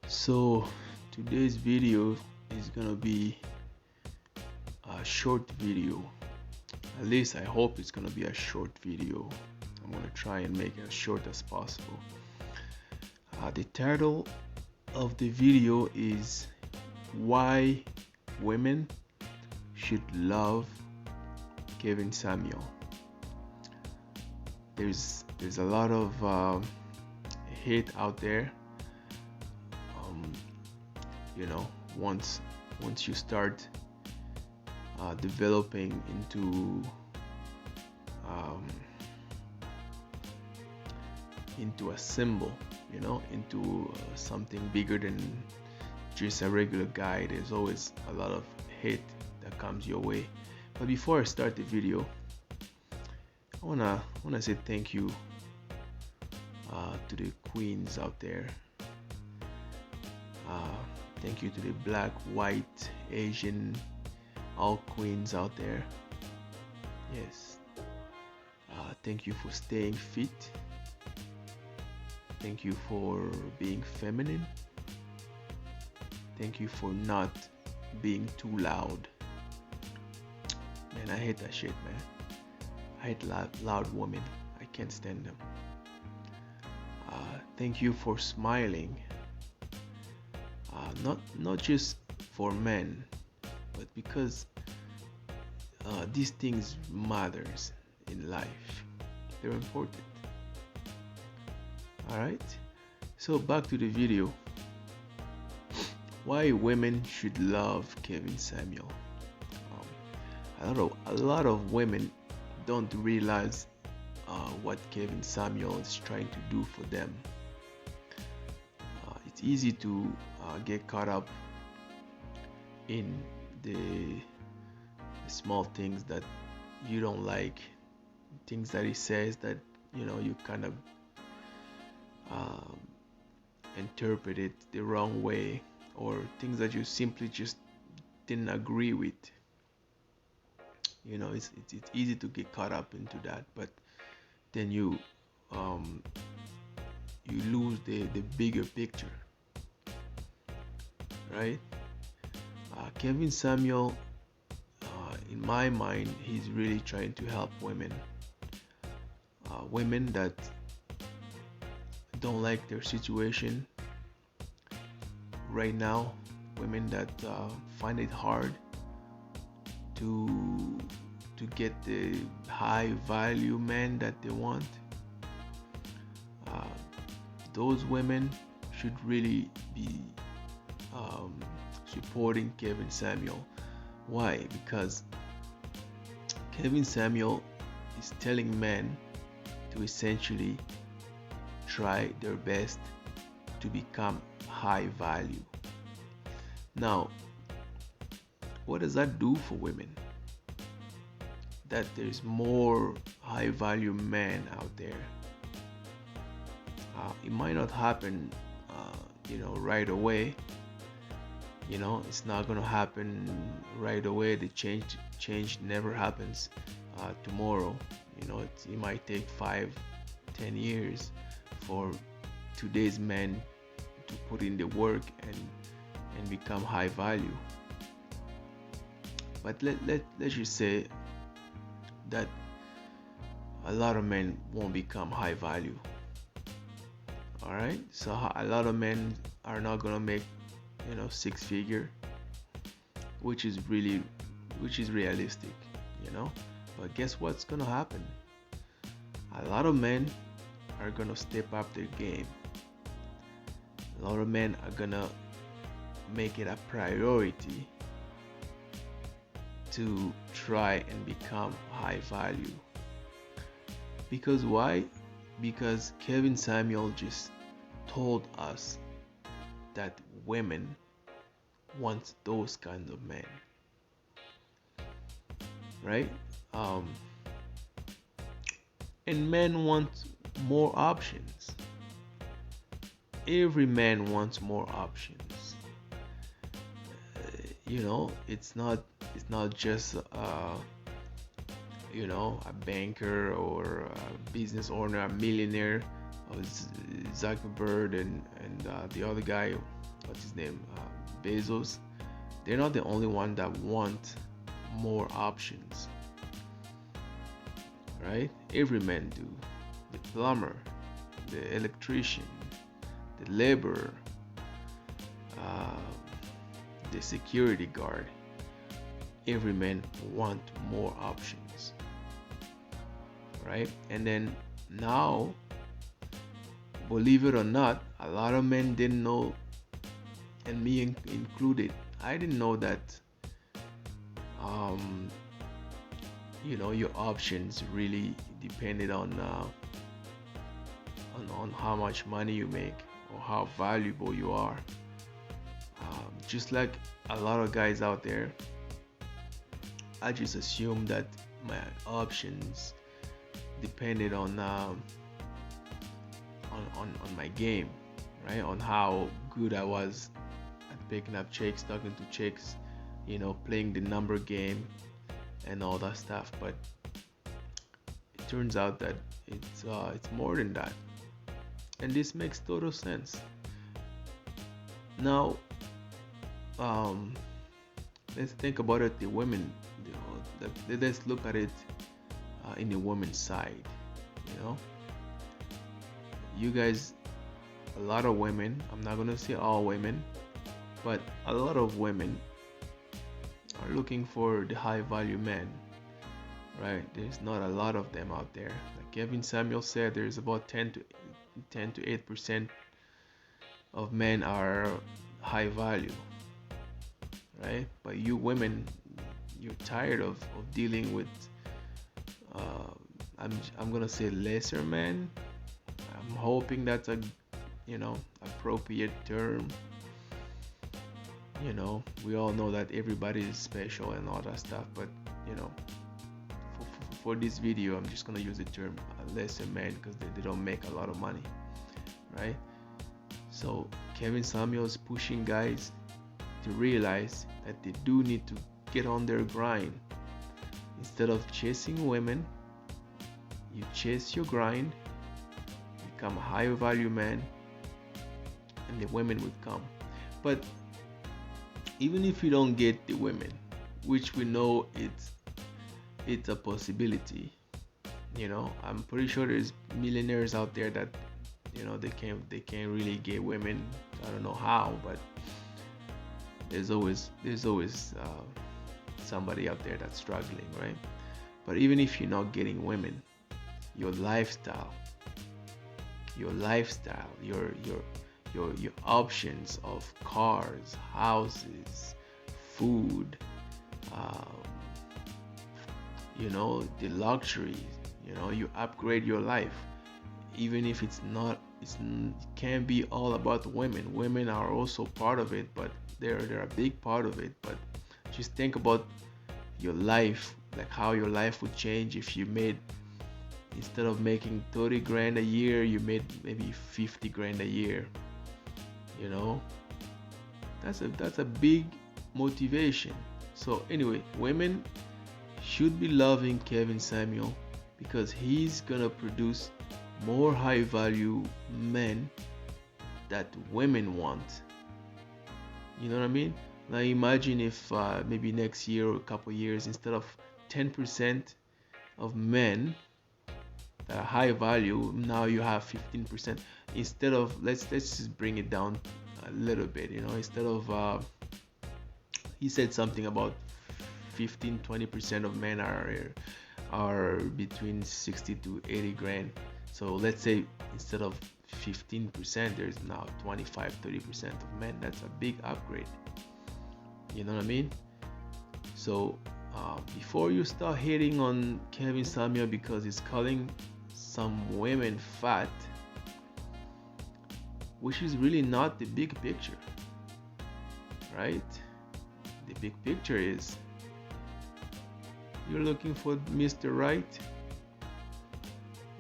So today's video is gonna be a short video. At least I hope it's gonna be a short video. I'm gonna try and make it as short as possible. The title of the video is Why Women Should Love Kevin Samuel. There's a lot of hate out there. Um, you know, once you start developing um, into a symbol, into something bigger than just a regular guy, there's always a lot of hate that comes your way. But before I start the video, I wanna say thank you to the queens out there. Uh, Thank you to the black, white, Asian, all queens out there. Yes. Thank you for staying fit. Thank you for being feminine. Thank you for not being too loud. Man, I hate that shit, man. I hate loud women. I can't stand them. Thank you for smiling. Not just for men, but because these things matters in life. They're important. All right. So back to the video. Why women should love Kevin Samuel. A lot of women don't realize what Kevin Samuel is trying to do for them. It's easy to get caught up in the small things that you don't like, things that he says that you kind of um, interpret it the wrong way, or things that you simply just didn't agree with. It's easy to get caught up into that, but then um, you lose the bigger picture, right? Kevin Samuel, in my mind, he's really trying to help women. Women that don't like their situation right now, women that find it hard to get the high value men that they want. Uh, those women should really be supporting Kevin Samuel. Why? Because Kevin Samuel is telling men to essentially try their best to become high value. Now, what does that do for women? That there's more high value men out there. It might not happen, right away. It's not gonna happen right away. The change never happens tomorrow. It might take 5-10 years for today's men to put in the work and become high value. But let's just say that a lot of men won't become high value. All right, so a lot of men are not gonna make six figure, which is realistic. But guess what's gonna happen? A lot of men are gonna step up their game. A lot of men are gonna make it a priority to try and become high value. Because why? Because Kevin Samuel just told us that women want those kinds of men, right? And men want more options. Every man wants more options. It's not just a banker or a business owner, a millionaire, Zuckerberg and the other guy. what's his name, Bezos, they're not the only one that want more options, right? Every man do. The plumber, the electrician, the laborer, uh, the security guard. Every man want more options, right? And then now, believe it or not, a lot of men didn't know, and me included. I didn't know that um, your options really depended on how much money you make or how valuable you are. Just like a lot of guys out there, I just assumed that my options depended on my game, right? On how good I was at picking up chicks, talking to chicks, playing the number game and all that stuff. But it turns out that it's more than that, and this makes total sense. Now, um, let's think about it. The women, let's look at it in the women's side. You know, you guys, a lot of women. I'm not gonna say all women, but a lot of women are looking for the high value men, right? There's not a lot of them out there. Like Kevin Samuel said, there's about 10 to 8% of men are high value, right? But you women, you're tired of dealing with uh, I'm gonna say lesser men. I'm hoping that's a appropriate term. We all know that everybody is special and all that stuff, but for this video, I'm just gonna use the term lesser men because they don't make a lot of money, right? So Kevin Samuel is pushing guys to realize that they do need to get on their grind. Instead of chasing women, you chase your grind, become a high value man, and the women would come. But even if you don't get the women, which we know it's a possibility, I'm pretty sure there's millionaires out there that they can't really get women. I don't know how, but there's always somebody out there that's struggling, right? But even if you're not getting women, your lifestyle, your options of cars, houses, food, um, the luxuries, you upgrade your life. Even if it can't be all about women. Women are also part of it, but they're a big part of it. But just think about your life, like how your life would change if you made, instead of making 30 grand a year, you made maybe 50 grand a year. That's a big motivation. So anyway, women should be loving Kevin Samuel because he's gonna produce more high value men that women want. You know what I mean? Now imagine if maybe next year or a couple years, instead of 10% of men that are high value, now you have 15%. Instead of, let's just bring it down a little bit. Instead of he said something about 15-20% of men are between 60 to 80 grand. So let's say instead of 15%, there's now 25-30% of men. That's a big upgrade. You know what I mean? So before you start hating on Kevin Samuel because he's calling some women fat, which is really not the big picture, right? The big picture is you're looking for Mr. Right,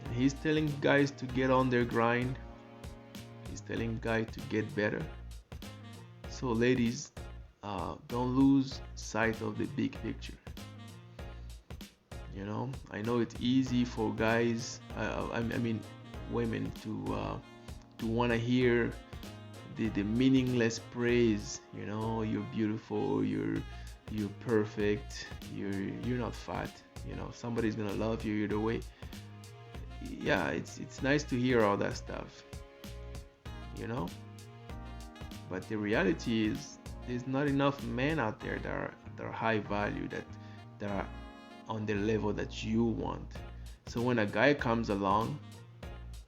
and he's telling guys to get on their grind. He's telling guys to get better. So ladies, don't lose sight of the big picture. I know it's easy for guys, I mean women, to want to hear the meaningless praise. You're beautiful, you're perfect, you're not fat. Somebody's gonna love you either way. Yeah, it's nice to hear all that stuff, you know. But the reality is, there's not enough men out there that are high value, that are on the level that you want. So when a guy comes along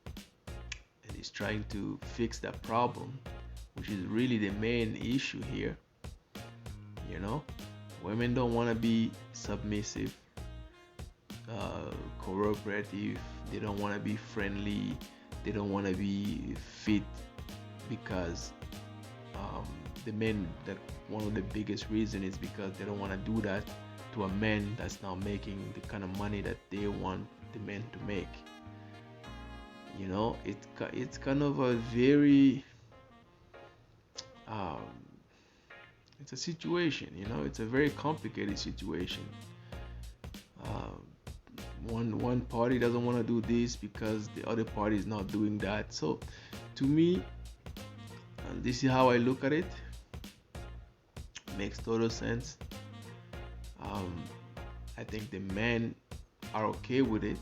and is trying to fix that problem, which is really the main issue here, you know, women don't want to be submissive, cooperative. They don't want to be friendly. They don't want to be fit, because the men, that one of the biggest reason is because they don't want to do that to a man that's not making the kind of money that they want the men to make. It's kind of a very um, it's a situation. It's a very complicated situation. Um, one party doesn't want to do this because the other party is not doing that. So to me, this is how I look at it. Makes total sense. um, I think the men are okay with it.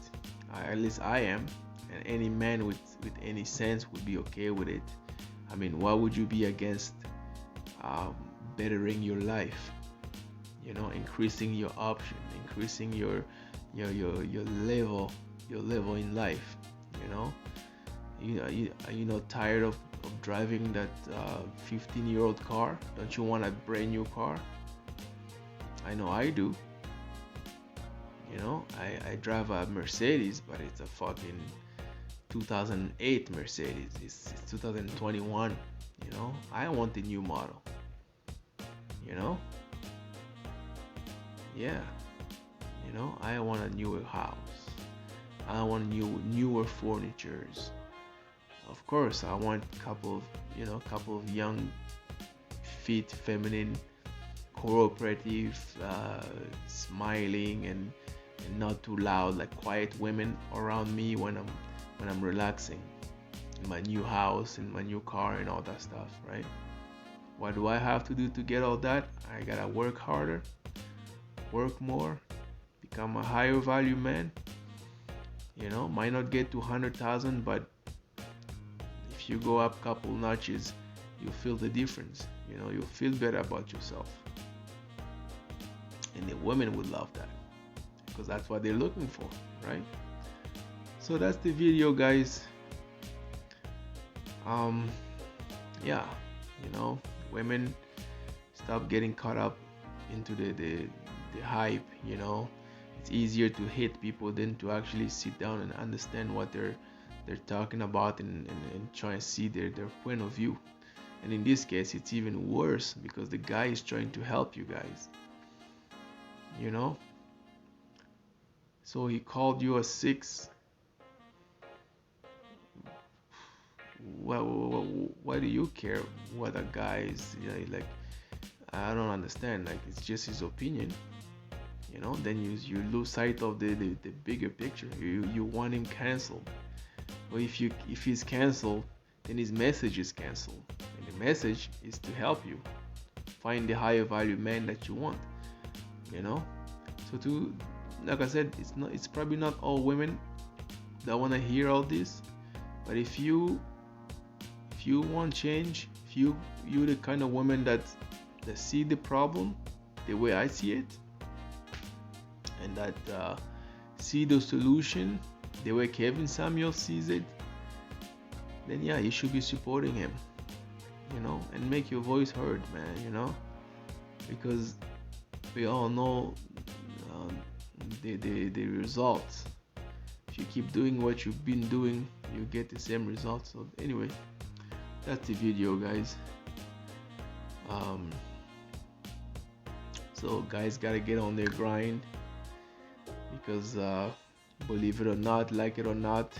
At least I am, and any man with any sense would be okay with it. I mean, why would you be against bettering your life? Increasing your option, increasing your level in life. you know tired of driving that 15-year-old car? Don't you want a brand new car? I know I do. I drive a Mercedes, but it's a fucking 2008 Mercedes. It's 2021. I want the new model. you know yeah. I want a newer house. I want newer furnitures. Of course, I want couple of young, fit, feminine, cooperative, smiling, and not too loud, like quiet women around me when I'm relaxing in my new house, in my new car, and all that stuff, right? What do I have to do to get all that? I gotta work harder, work more, become a higher value man. Might not get to 100,000, but if you go up a couple notches, you'll feel the difference. You'll feel better about yourself. And the women would love that, because that's what they're looking for, right? So that's the video, guys. Yeah, women, stop getting caught up into the hype. It's easier to hit people than to actually sit down and understand what they're talking about, and try and see their point of view. And in this case, it's even worse, because the guy is trying to help you guys. So he called you a 6. Why do you care what a guy is like? I don't understand. Like, it's just his opinion. Then you lose sight of the bigger picture. You want him canceled. But if he's canceled, then his message is canceled, and the message is to help you find the higher value man that you want. So like I said, it's probably not all women that want to hear all this, but if you want change, if you're the kind of woman that see the problem the way I see it, and that see the solution the way Kevin Samuel sees it, then yeah, you should be supporting him, and make your voice heard, man. Because we all know the results. If you keep doing what you've been doing, you get the same results. So anyway, that's the video, guys. So guys gotta get on their grind, because believe it or not, like it or not,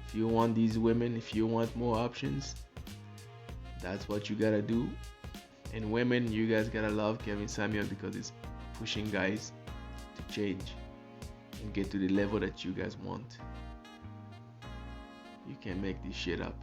if you want these women, if you want more options, that's what you gotta do. And women, you guys gotta love Kevin Samuel, because it's pushing guys to change and get to the level that you guys want. You can't make this shit up.